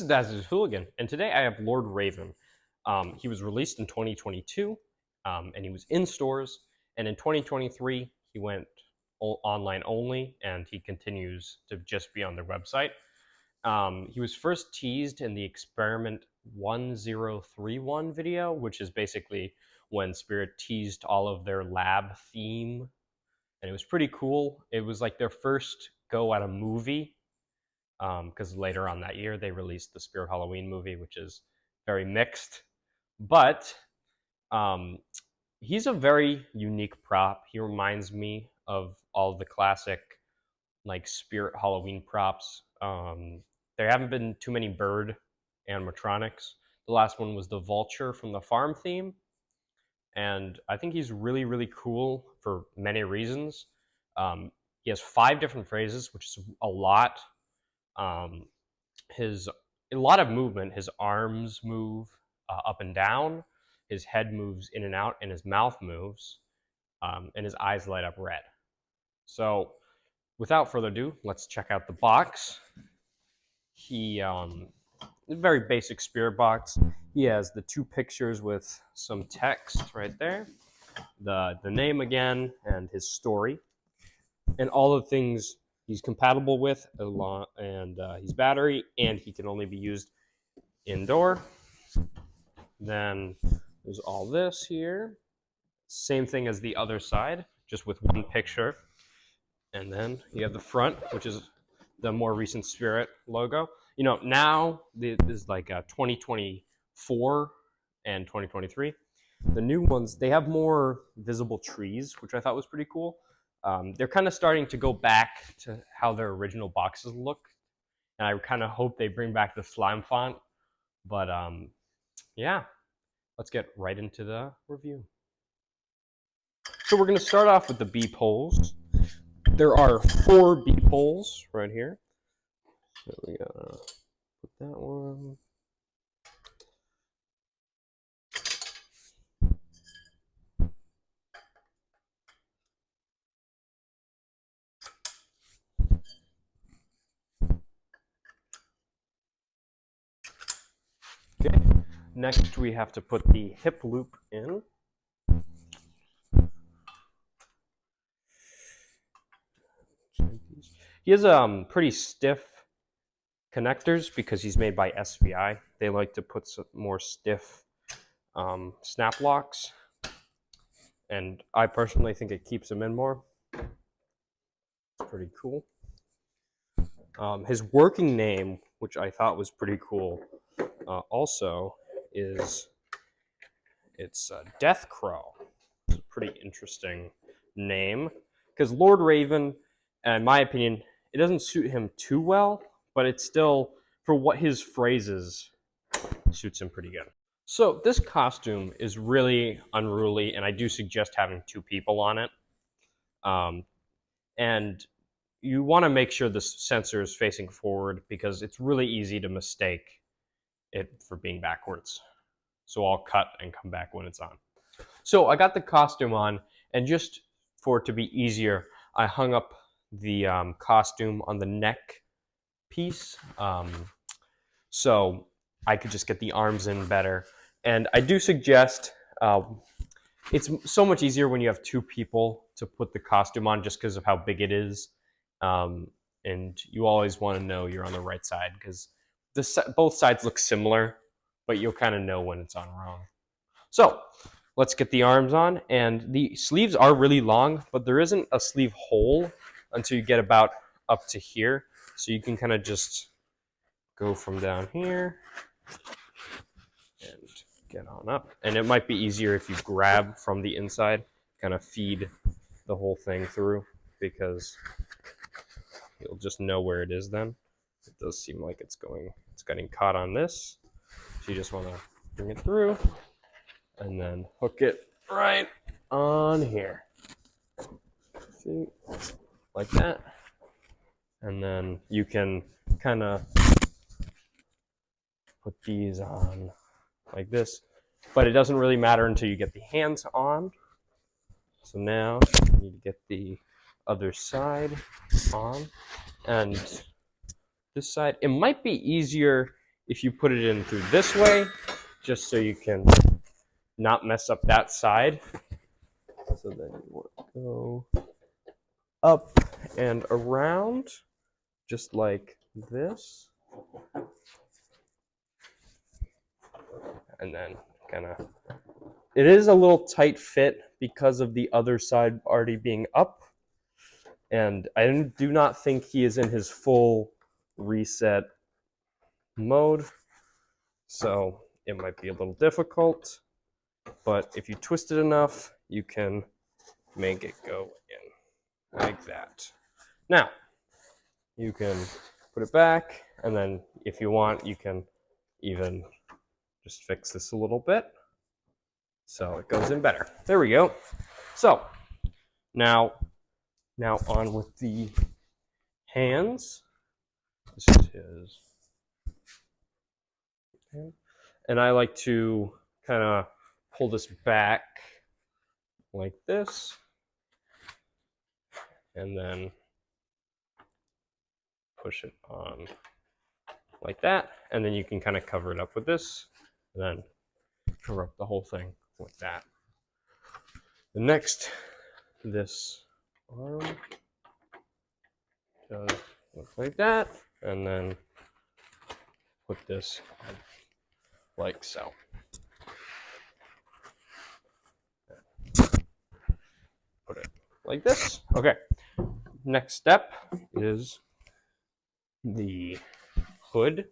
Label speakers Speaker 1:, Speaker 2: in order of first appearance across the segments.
Speaker 1: is Dazzler's Hooligan, and today I have Lord Raven. He was released in 2022, and he was in stores, and in 2023 he went online only, and he continues to just be on their website. He was first teased in the Experiment 1031 video, which is basically when Spirit teased all of their lab theme, and it was pretty cool. It was like their first go at a movie, because later on that year they released the Spirit Halloween movie, which is very mixed. But he's a very unique prop. He reminds me of all the classic like Spirit Halloween props. There haven't been too many bird animatronics. The last one was the vulture from the farm theme, and I think he's really, really cool for many reasons. He has 5 different phrases, which is a lot. His a lot of movement. His arms move up and down. His head moves in and out, and his mouth moves, and his eyes light up red. So, without further ado, let's check out the box. He a very basic Spirit box. He has the 2 pictures with some text right there, the name again, and his story, and all the things he's compatible with, and his battery, and he can only be used indoor. Then there's all this here. Same thing as the other side, just with 1 picture. And then you have the front, which is the more recent Spirit logo. You know, now this is like 2024 and 2023. The new ones, they have more visible trees, which I thought was pretty cool. They're kind of starting to go back to how their original boxes look, and I kind of hope they bring back the slime font. But yeah, let's get right into the review. So we're going to start off with the B poles. There are 4 B poles right here. So we gotta put that one. Okay, next we have to put the hip loop in. He has pretty stiff connectors because he's made by SVI. They like to put some more stiff snap locks, and I personally think it keeps him in more. It's pretty cool. His working name, which I thought was pretty cool, also is Death Crow. It's a pretty interesting name because Lord Raven, in my opinion, it doesn't suit him too well, but it's still, for what his phrases, suits him pretty good. So this costume is really unruly, and I do suggest having 2 people on it. And you want to make sure the sensor is facing forward because it's really easy to mistake it for being backwards. So I'll cut and come back when it's on. So I got the costume on, and just for it to be easier, I hung up the costume on the neck piece, so I could just get the arms in better. And I do suggest, it's so much easier when you have 2 people to put the costume on just because of how big it is, and you always want to know you're on the right side because both sides look similar, but you'll kind of know when it's on wrong. So let's get the arms on, and the sleeves are really long, but there isn't a sleeve hole until you get about up to here. So you can kind of just go from down here and get on up. And it might be easier if you grab from the inside, kind of feed the whole thing through, because you'll just know where it is then. It does seem like it's getting caught on this. So you just want to bring it through and then hook it right on here. See? Like that. And then you can kind of put these on like this, but it doesn't really matter until you get the hands on. So now you need to get the other side on, and this side, it might be easier if you put it in through this way, just so you can not mess up that side. So then you want to go up and around, just like this. And then kind of, it is a little tight fit because of the other side already being up. And I do not think he is in his full reset mode. So it might be a little difficult. But if you twist it enough, you can make it go in like that. Now, you can put it back, and then if you want, you can even just fix this a little bit so it goes in better. There we go. So now on with the hands. This is his hand. And I like to kind of pull this back like this, and then push it on like that, and then you can kind of cover it up with this, and then cover up the whole thing with that. The next, this arm does look like that, and then put this like so. Put it like this. Okay. Next step is the hood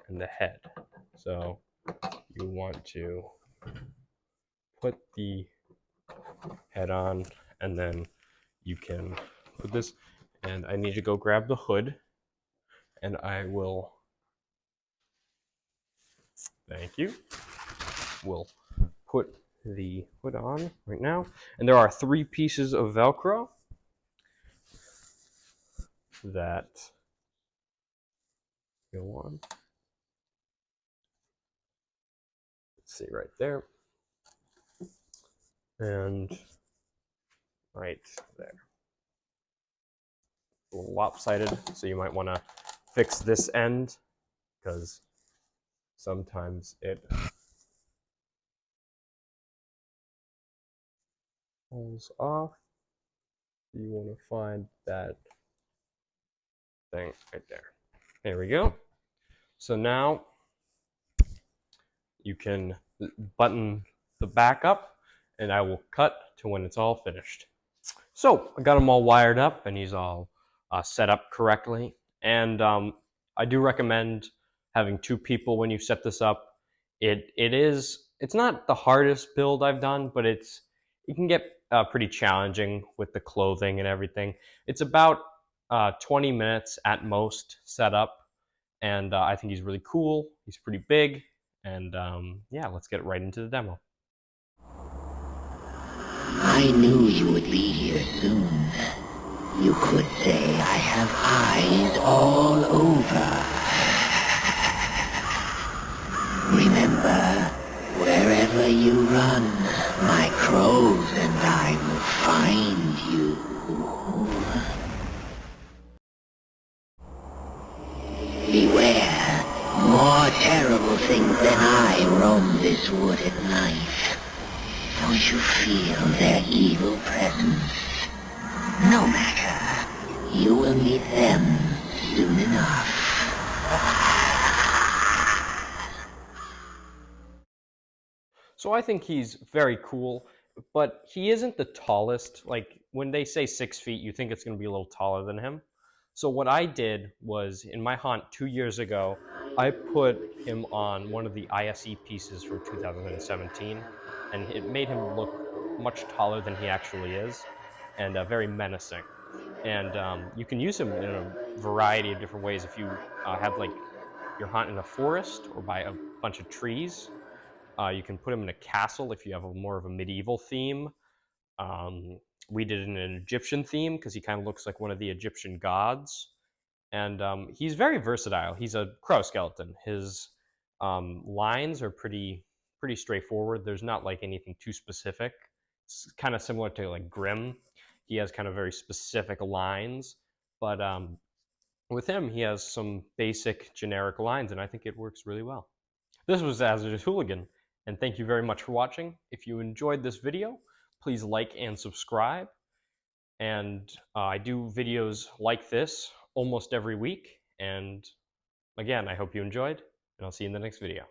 Speaker 1: and the head. So you want to put the head on, and then you can put this, and I need to go grab the hood, and I will, thank you, we'll put the hood on right now. And there are 3 pieces of Velcro that go on. Let's see, right there. And right there. A little lopsided, so you might want to fix this end, because sometimes it falls off. You want to find that thing right there. There we go. So now you can button the back up, and I will cut to when it's all finished. So I got him all wired up, and he's all set up correctly. And I do recommend having 2 people when you set this up. It's not the hardest build I've done, but it can get pretty challenging with the clothing and everything. It's about 20 minutes at most set up, and I think he's really cool. He's pretty big, and yeah, let's get right into the demo.
Speaker 2: I knew you would be here soon. You could say I have eyes all over. Remember, wherever you run, my crows and I will find you. Beware, more terrible things than I roam this wood at night. Don't you feel their evil presence? No matter, you will meet them soon enough.
Speaker 1: So I think he's very cool, but he isn't the tallest. Like, when they say 6 feet, you think it's going to be a little taller than him. So what I did was, in my hunt 2 years ago, I put him on one of the ISE pieces from 2017, and it made him look much taller than he actually is, and very menacing. And you can use him in a variety of different ways. If you have like your hunt in a forest or by a bunch of trees, you can put him in a castle if you have more of a medieval theme. We did it in an Egyptian theme because he kind of looks like one of the Egyptian gods. And he's very versatile. He's a crow skeleton. His lines are pretty straightforward. There's not like anything too specific. It's kind of similar to like Grimm. He has kind of very specific lines, but With him, he has some basic generic lines, and I think it works really well. This was Hazardous Hooligan, and thank you very much for watching. If you enjoyed this video, please like and subscribe. And I do videos like this almost every week. And again, I hope you enjoyed, and I'll see you in the next video.